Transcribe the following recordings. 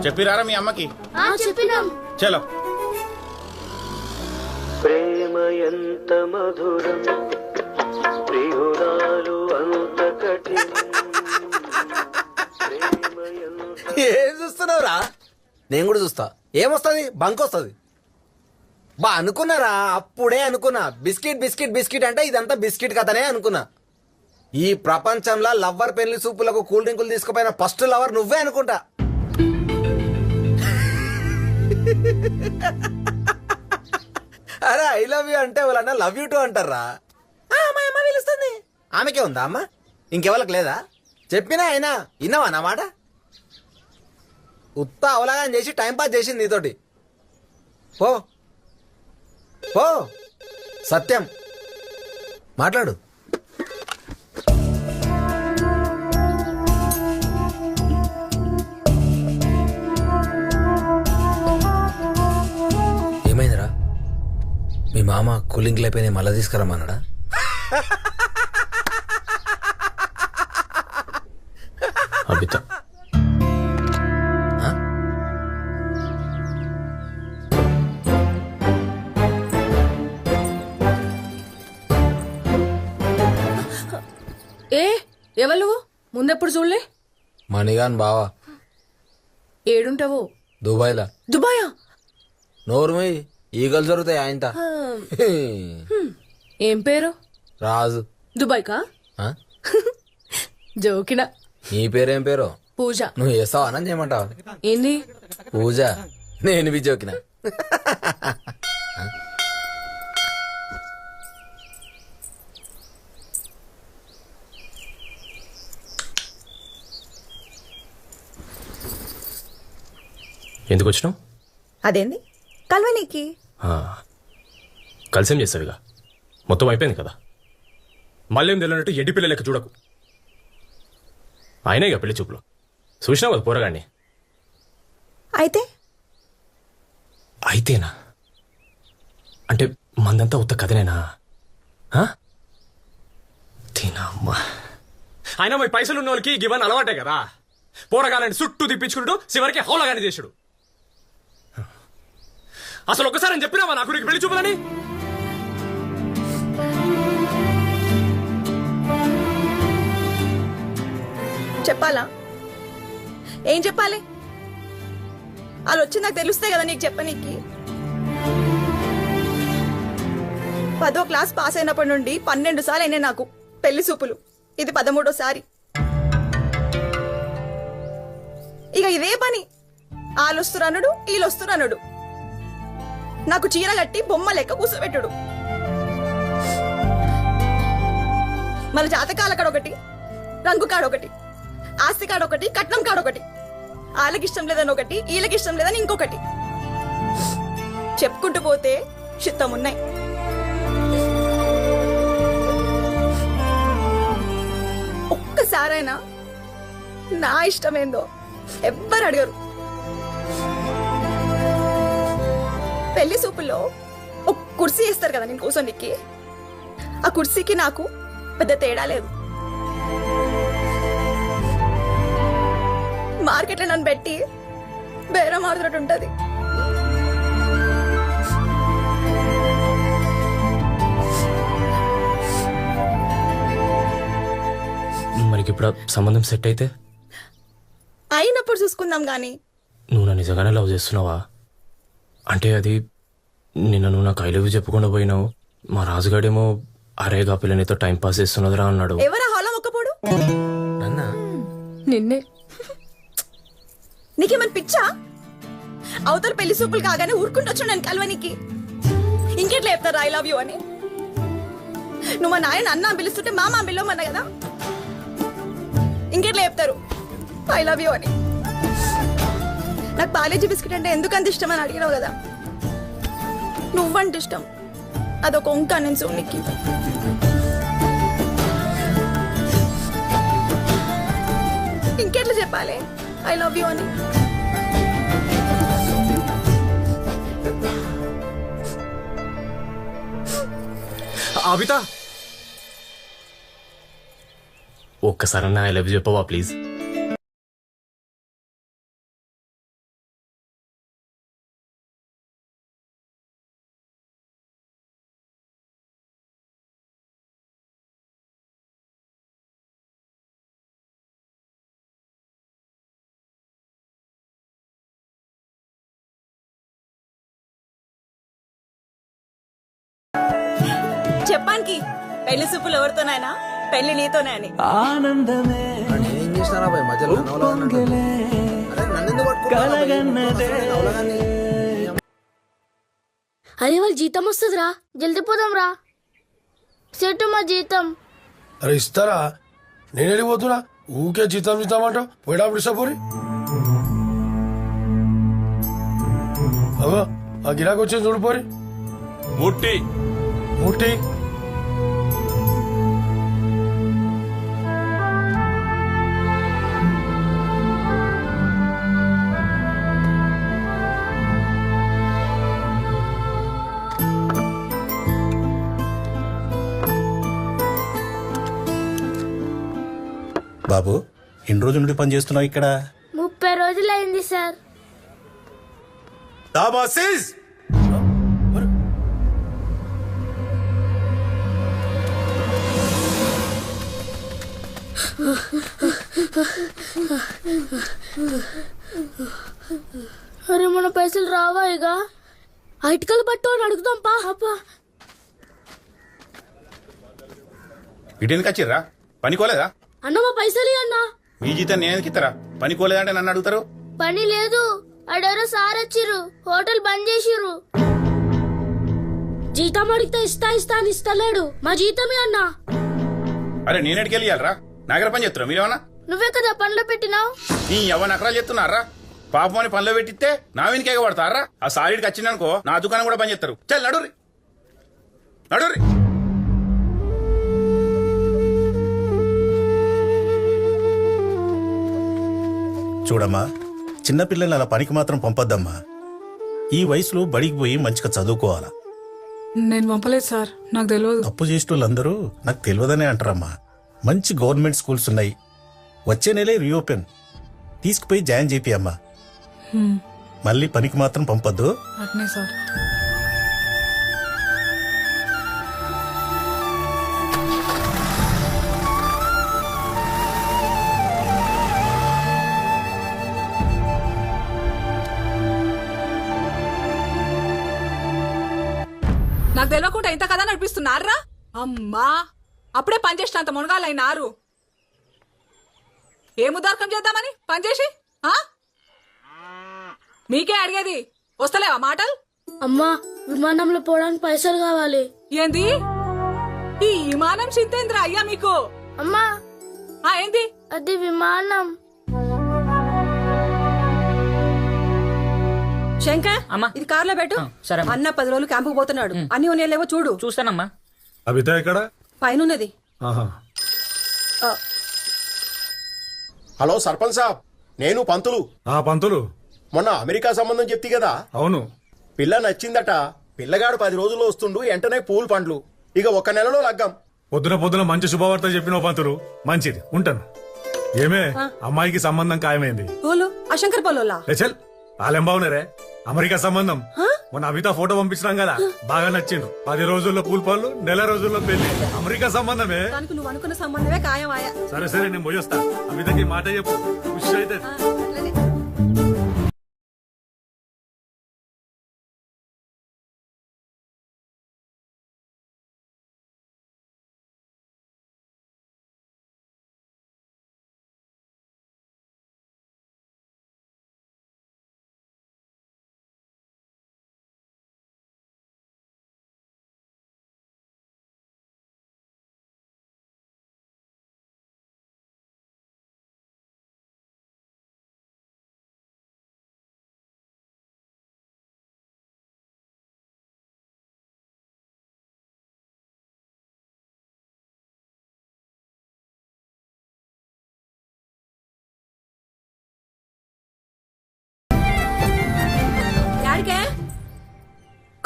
చెప్పిరారా మీ అమ్మకి? చెప్పినాం. చలో. ప్రేమ ఎంత మధురం, ప్రియురాలు అంత కఠినం. ఏం చూస్తున్నావురా? నేను కూడా చూస్తా. ఏమొస్తుంది? బంక్ వస్తుంది. బా అనుకున్నారా? అప్పుడే అనుకున్నా బిస్కెట్ బిస్కెట్ బిస్కెట్ అంటే ఇదంతా బిస్కెట్ కథనే అనుకున్నా. ఈ ప్రపంచంలో లవ్వర్ పెళ్లి సూపులకు కూల్ డ్రింకులు తీసుకుపోయిన ఫస్ట్ లవర్ నువ్వే అనుకుంటా. అరే ఐ లవ్ యూ అంటే వాళ్ళన్నా లవ్ యూ టూ అంటారా? మా అమ్మ పిలుస్తుంది. ఆమెకే ఉందా అమ్మ? ఇంకెవరికి లేదా? చెప్పినా అయినా విన్నావా నా మాట? ఉత్త అవలాగం చేసి టైంపాస్ చేసింది నీతోటి. పో పో, సత్యం మాట్లాడు. ఏమైందిరా? మీ మామ కూలింగ్ అయిపోయినాయి మళ్ళా తీసుకురమ్మన్నాడా? అబిత ఎవరు ముందెప్పుడు చూడలే? మణిగాన్ బావా. ఏడుంటావు? దుబాయ్లా. దుబాయా? నోరుమై ఈగలు జరుగుతాయి ఆయనత. ఏం పేరు? రాజు. దుబాయ్ కా? జోకినా. నీ పేరేం పేరు? పూజ. నువ్వు చేస్తావా అని చేయమంటావా? ఏంది పూజ? నేను బి జోకినా. ఎందుకు వచ్చినావు? అదేంది కల్వనీకి? కలిసేం చేసావుగా, మొత్తం అయిపోయింది కదా. మళ్ళీ ఏం తెలియనట్టు ఎడ్డి పిల్ల లెక్క చూడకు. ఆయనే ఇక పెళ్లి చూపులు చూసినావు కదా పోరగాడిని. అయితే అయితేనా అంటే మందంతా ఉత్త కథనేనా? తినమ్మా. అయినా మీ పైసలు ఉన్న వాళ్ళకి గివన్ అలవాటే కదా. పోరగాలని చుట్టూ తిప్పించుకుంటూ చివరికి హౌలగాని చేసుడు. అసలు ఒక్కసారి అని చెప్పినావా నాకు నీకు పెళ్లి చూపులని? చెప్పాలా? ఏం చెప్పాలి? వాళ్ళు వచ్చి నాకు తెలుస్తాయి కదా నీకు చెప్పనీకి. 10వ క్లాస్ పాస్ అయినప్పటి నుండి 12 సార్లు అయినాయి నాకు పెళ్లి చూపులు. ఇది 13వసారి. ఇక ఇదే పని. వాళ్ళు వస్తురనుడు, వీళ్ళు వస్తురనుడు. నాకు చీర కట్టి బొమ్మ లెక్క కూర్చోబెట్టుడు. మన జాతకాల కాడొకటి, రంగు కాడొకటి, ఆస్తి కాడొకటి, కట్నం కాడొకటి, వాళ్ళకి ఇష్టం లేదని ఒకటి, వీళ్ళకి ఇష్టం లేదని ఇంకొకటి. చెప్పుకుంటూ పోతే చిత్తం ఉన్నాయి. ఒక్కసారైనా నా ఇష్టమేందో ఎవ్వరు అడగరు. పెళ్లి సూపుల్లో ఒక కుర్చీ వేస్తారు కదా నేను కూర్చోనికి. ఆ కుర్చీకి నాకు పెద్ద తేడా లేదు. మార్కెట్లో నన్ను పెట్టి బేరం ఆడుతున్నట్టు ఉంటది. మరికి ఇప్పుడు సంబంధం సెట్ అయితే అయినప్పుడు చూసుకుందాం గాని. నువ్వు నా నిజంగానే లవ్ చేస్తున్నావా? అంటే అది నిన్న నువ్వు నాకు ఐ లవ్ యూ చెప్పకుండా పోయినావు. మా రాజుగాడేమో అరేగా పిల్లనితో టైం పాస్ చేస్తున్నదిరా అన్నాడు. ఎవరా హాలో ఒక్కపోడు? నిన్నే. నీకేమని పిచ్చా? అవతల పెళ్లి సూపులు కాగానే ఊరుకుంటొచ్చు నేను కల్వనికి. ఇంకెట్లా చెప్తారా ఐ లవ్ యూ అని? నువ్వు మా నాయన అన్న పిలుస్తుంటే మామ పిల్లమన్నా కదా. ఇంకెట్లా చెప్తారు ఐ లవ్ యూ అని? నాకు పాలేజీ బిస్కెట్ అంటే ఎందుకు అంత ఇష్టం అని అడిగినావు కదా. నువ్వంటే ఇష్టం, అదొక వంక నేను సోనికి. ఇంకెట్లా చెప్పాలి ఐ లవ్ యూ అని? అబిత ఒక్కసారన్నా ఐ లవ్ యూ చెప్పవా ప్లీజ్? చెప్పానికి పెళ్లి సూపులు ఎవరితోనైనా పెళ్లి నీతోనే అని. నేనేం చేసినారా భయ్ మధ్యలో నన్ను పట్టుకున్నా. అరే వాళ్ళు జీతం వస్తుందిరా, జల్దీ పోదాం రా. సెట్ మా జీతం. అరే ఇస్తారా? నేను వెళ్ళిపోతున్నా. ఊకే జీతం జీతం అంటావు. పోయేటప్పుడు ఇస్తా పోరి. అగో ఆ గిరాకు వచ్చింది చూడు పోరి. ముట్టి ముట్టి బాబు ఎన్ని రోజుల నుండి పని చేస్తున్నావు ఇక్కడ? 30 రోజులైంది సార్. దాబాసిస్ అరే మన పైసలు రావా ఇక? ఇటుకలు పట్టు అని అడుగుదాం పా. ఇటెందుకు వచ్చిర్రా? పనికోలేదా? అన్న మా పైసలు అన్నా. మీ జీతం నేను ఎందుకు ఇస్తారా? పనికోలేదంటే నన్ను అడుగుతారు. పని లేదు, అడెవరో సార్ వచ్చిర్రు, హోటల్ బంద్ చేసిర్రు. జీతం అడిగితే ఇస్తా ఇస్తా అని ఇస్తలేడు. మా జీతమే అన్నా. అరే నేనెడికి వెళ్ళాలరా? నాగర పని చేస్తున్నా మీరేమన్నా? నువ్వే కదా పనిలో పెట్టినావు. నీ ఎవరు నకరాలు చెప్తున్నారా? పాపం అని పనిలో పెట్టిస్తే నా వెనుక ఎగబడతారా? ఆ సారీడికి వచ్చిందనుకో నా దుకాణం కూడా పని చేస్తారు. చల్ నడురి నడురి. చూడమ్మా, చిన్నపిల్లల్ని అలా పనికి మాత్రం పంపొద్దమ్మా. ఈ వయసులో బడికి పోయి మంచిగా చదువుకోవాలా. నేను పంపలేదు సార్, నాకు తెలియదు. తప్పు చేసేటోళ్ళందరూ నాకు తెలియదనే అంటారమ్మా. మంచి గవర్నమెంట్ స్కూల్స్ ఉన్నాయి. వచ్చే నెలే రీఓపెన్. తీసుకుపోయి జాయిన్ చేపి అమ్మా. మళ్ళీ పనికి మాత్రం పంపొద్దు. అట్నే సార్. నాకు తెలియకుండా ఇంత కదా నడిపిస్తున్నారా? అమ్మా అప్పుడే పనిచేసిన అంత మునగాలైనారు. ఏ ముదార్కం చేద్దామని పనిచేసి మీకే అడిగేది. వస్తలేవా మాటలు? అమ్మా విమానంలో పోవడానికి పైసలు కావాలి. ఏంది ఈ విమానం చింతేంద్ర అయ్యా మీకు? అమ్మా ఏంది అది విమానం. శంకర్ ఇది కార్లో పెట్టు. అన్న 10 రోజులు క్యాంపుకు పోతున్నాడు. అన్ని ఉన్నాయేవో చూడు. చూస్తానమ్మా. అభిత ఎక్కడ? పైనున్నది. హలో సర్పంచ్ సాబ్, నేను పంతులు. పంతులు మొన్న అమెరికా సంబంధం చెప్తి కదా? అవును. పిల్ల నచ్చిందట. పిల్లగాడు 10 రోజుల్లో వస్తుండు. వెంటనే పూలు పండ్లు. ఇక 1 నెలలో లగ్గం. పొద్దున మంచి శుభవార్త చెప్పిన పంతులు. మంచిది, ఉంటాను. ఏమే అమ్మాయికి సంబంధం ఖాయమైంది. ఆ శంకర్ పొలోలా చల్ వాళ్ళేం బాగున్నారే. అమెరికా సంబంధం. మొన్న అమితా ఫోటో పంపించినాం కదా, బాగా నచ్చిండు. 10 రోజుల్లో పూల పళ్ళు, నెల రోజుల్లో పెళ్లి. అమెరికా సంబంధమే. నువ్వు అనుకున్న సంబంధమే ఖాయమాయా. సరే నేను పోయొస్తా. అమితకి మాట చెప్పు, ఖుషి అయితే.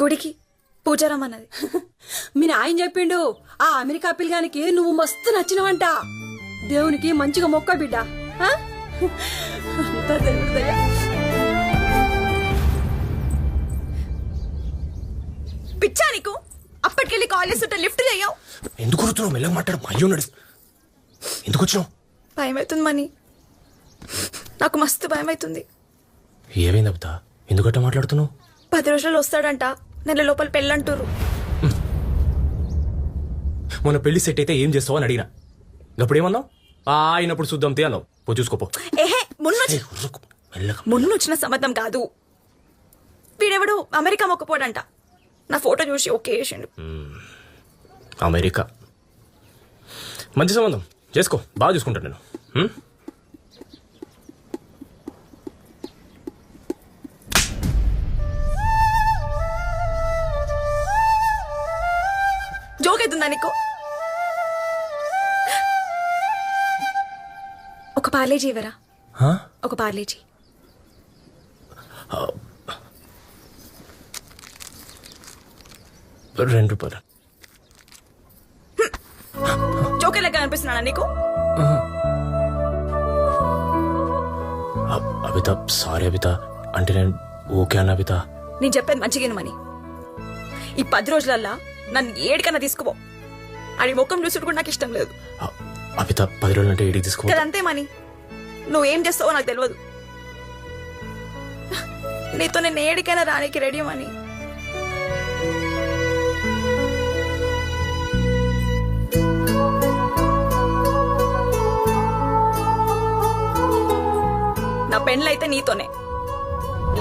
గుడికి పూజారమ్మన్నది. మీ నాయన చెప్పిండు ఆ అమెరికా పిల్లగానికి నువ్వు మస్తు నచ్చినవంట. దేవునికి మంచిగా మొక్క బిడ్డ. పిచ్చా నీకు? అప్పటికెళ్ళి కాల్ చేస్తుంటే లిఫ్ట్ చేయవు. ఎందుకు వస్తున్నావు? మెల్లగా మాట్లాడు. అయ్యో నడు. ఎందుకు వచ్చినావు? భయం అవుతుంది మని. నాకు మస్తు భయం అవుతుంది. ఏమైంది అబిత? ఎందుకట్లా మాట్లాడుతున్నావు? 10 రోజులు వస్తాడంట. నెల లోపల పెళ్ళంటారు. మొన్న పెళ్లి సెట్ అయితే ఏం చేస్తావు అని అడిగినా అప్పుడు ఏమన్నావు అయినప్పుడు చూద్దాం తే అన్నావు పో చూసుకోపో ఏహే మొన్న వచ్చిన సంబంధం కాదు. వీడెవడు అమెరికా మొక్కపోడంట. నా ఫోటో చూసి ఓకే చేసిండు. అమెరికా మంచి సంబంధం చేసుకో, బాగా చూసుకుంటాను నేను. జోక్ అవుతుందా నీకు? ఒక పార్లేజీ ఇవ్వరా? ఒక పార్లేజీ. ₹2. జోకే లెక్క అనిపిస్తున్నానా నీకు? అబిత సారీ అబిత, అంటే నేను ఓకే అన్న అబిత. నేను చెప్పేది మంచిగానమని. ఈ 10 రోజులల్లా నన్ను ఏడికన్నా తీసుకుపో. అది ముఖం చూసుడు కూడా నాకు ఇష్టం లేదు. అబిత 10 రోజులు అంటే ఏడికి తీసుకో. అంతే మని. నువ్వేం చేస్తావో నాకు తెలియదు. నీతో నేను ఏడికైనా రానికి రెడీ మని. నా పెళ్ళైతే నీతోనే,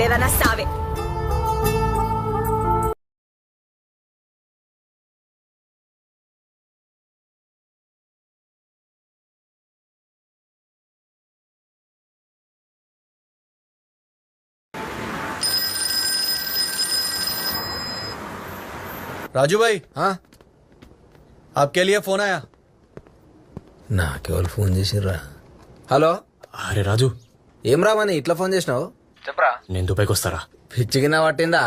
లేదా నా సావే. राजू भाई, हाँ आपके लिए फोन आया. నాకెవరు ఫోన్ చేసిర్రా? హలో. అరే రాజు, ఏం రామని ఇట్లా ఫోన్ చేసినావు? చెప్పరా. నేను దుబాయ్కి వస్తారా? పిచ్చి కింద పట్టిందా?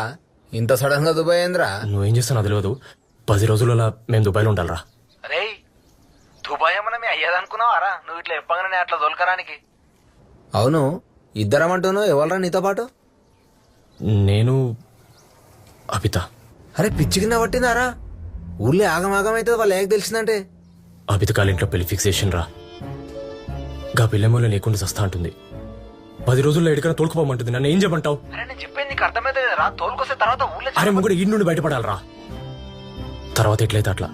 ఇంత సడన్ గా దుబాయ్ ఏంద్రా? నువ్వేం చేస్తావు తెలియదు. 10 రోజులలో మేము దుబాయ్లో ఉండాలరా. అరే దుబాయ్ ఏమన్నా మీ అయ్యేదనుకున్నావారా? నువ్వు ఇట్లా చెప్పగానే అట్లా దొలకరానికి. అవును, ఇద్దరమంటున్నావు. ఎవరా నీతో పాటు? నేను అబిత. అరే పిచ్చి కింద పట్టిందారా? ఊర్లో ఆగమాగం అవుతుంది వాళ్ళు ఏక తెలిసిందంటే. అబిత కాలి ఇంట్లో పెళ్లి ఫిక్స్ చేసిండ్రా. గా పిల్లెమ్మలో లేకుండా చస్తా అంటుంది. 10 రోజుల్లో ఎడికైనా తోలుకుపోమంటుంది. నన్ను ఏం చెప్పంటావు? అరే ముగ్గురు ఈ నుండి బయటపడాలరా. తర్వాత ఎట్లయితే అట్లా.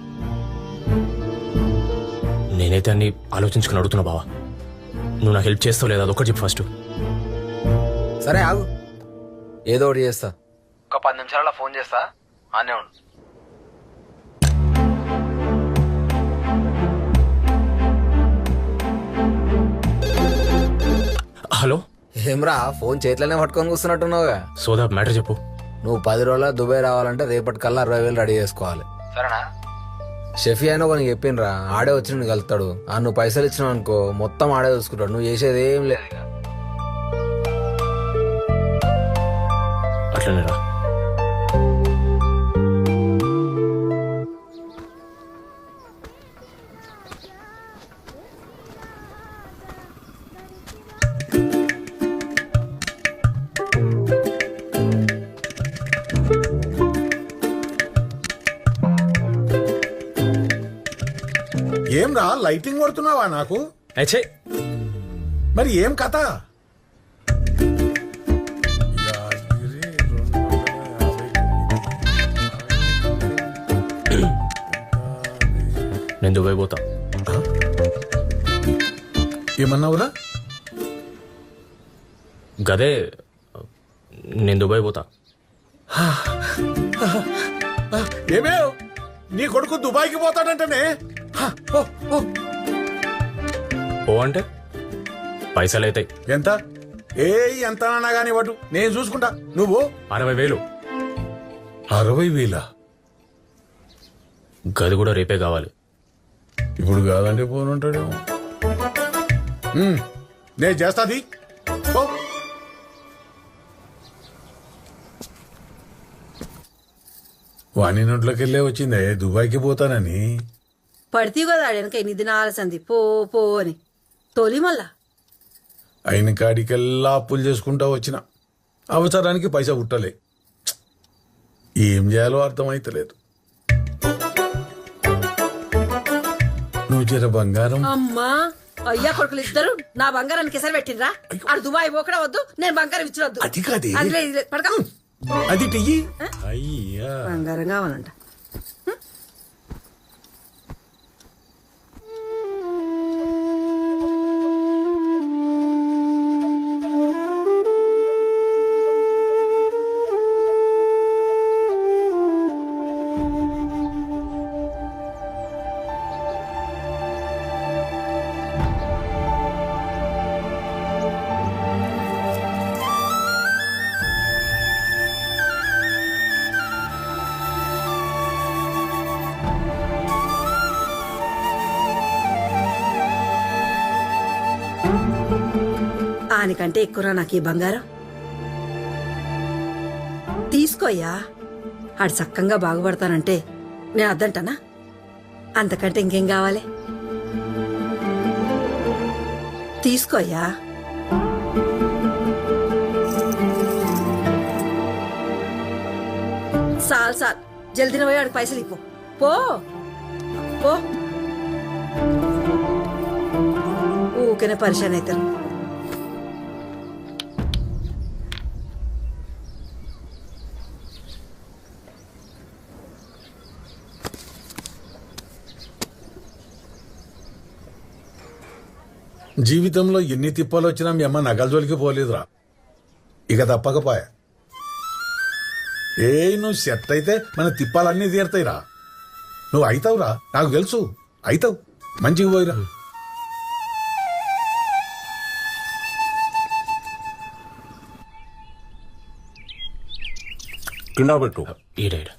నేనైతే అన్ని ఆలోచించుకుని అడుగుతున్నా బావా. నువ్వు నాకు హెల్ప్ చేస్తావు లేదా అదొక్కటి చెప్పు ఫస్ట్. సరే ఆగు, ఏదో ఒకటి చేస్తా. ఒక 10 నిమిషాలలో ఫోన్ చేస్తా, ఆనే ఉండు. హలో. ఏమ్రా ఫోన్ చేతిలోనే పట్టుకొని కూర్చున్నట్టున్నావుగా. సోదా మ్యాటర్ చెప్పు. నువ్వు 10 రోజుల దుబాయ్ రావాలంటే రేపటికల్లా 60,000 రెడీ చేసుకోవాలి. సరేనా? షెఫీ అయినా కొన్ని చెప్పిండ్రా, ఆడే వచ్చి నిన్ను కలుతాడు. నువ్వు పైసలు ఇచ్చినావు అనుకో మొత్తం ఆడే చూసుకుంటాడు. నువ్వు చేసేది ఏం లేదు ఇక. అట్లనే రా. ఏం రా లైటింగ్ కొడుతున్నావా నాకు? అచ్చే మరి ఏం కథ? నేను దుబాయ్ పోతా. ఏమన్నావురా? గదే నేను దుబాయ్ పోతా. ఏమే నీ కొడుకు దుబాయ్కి పోతాడంటనే? ఓ అంటే పైసలు అవుతాయి. ఎంత? ఎంత అన్నా గానీ వాడు నేను చూసుకుంటా. నువ్వు 60,000. 60,000? గది కూడా రేపే కావాలి. ఇప్పుడు కాదంటే పోనుంటాడేమో. నేను చేస్తాది. వాణి నోట్లోకి వెళ్ళే వచ్చిందే దుబాయ్కి పోతానని. పడితే కదా వెనక ఎన్ని దినాల సంది పో పో అని తోలి మళ్ళా అయిన కాడికెల్లా అప్పులు చేసుకుంటా వచ్చిన. అవసరానికి పైసా పుట్టలే. ఏం చేయాలో అర్థమైతలేదు. నువ్వు జర బంగారం. అమ్మా అయ్యా కొడుకులు ఇద్దరు నా బంగారానికి ఎసరు పెట్టిండ్రా. ఆడు దుబాయ్ పోకడా వద్దు, నేను బంగారం ఇచ్చినొద్దు. అది కాదే. పడక అది టియ్యి. అయ్యా బంగారం కావాలంట. దానికంటే ఎక్కువరా నాకు ఈ బంగారం. తీసుకోయ్యా, ఆడు సక్కంగా బాగుపడతానంటే నేను అద్దంటానా? అంతకంటే ఇంకేం కావాలి? తీసుకోయ్యా. సాల్ జల్దిన పోయి వాడికి పైసలు ఇప్పు. పో పో, ఊకనే పరిశాన్ అవుతారు. జీవితంలో ఎన్ని తిప్పాలు వచ్చినా మీ అమ్మ నగల జోలికి పోలేదురా. ఇక తప్పకపోయా. నువ్వు సెట్ అయితే మన తిప్పాలన్నీ తీరుతాయిరా. నువ్వు అవుతావురా, నాకు తెలుసు అవుతావు. మంచిగా పోయిరా. కింద పెట్టు. ఈడేడు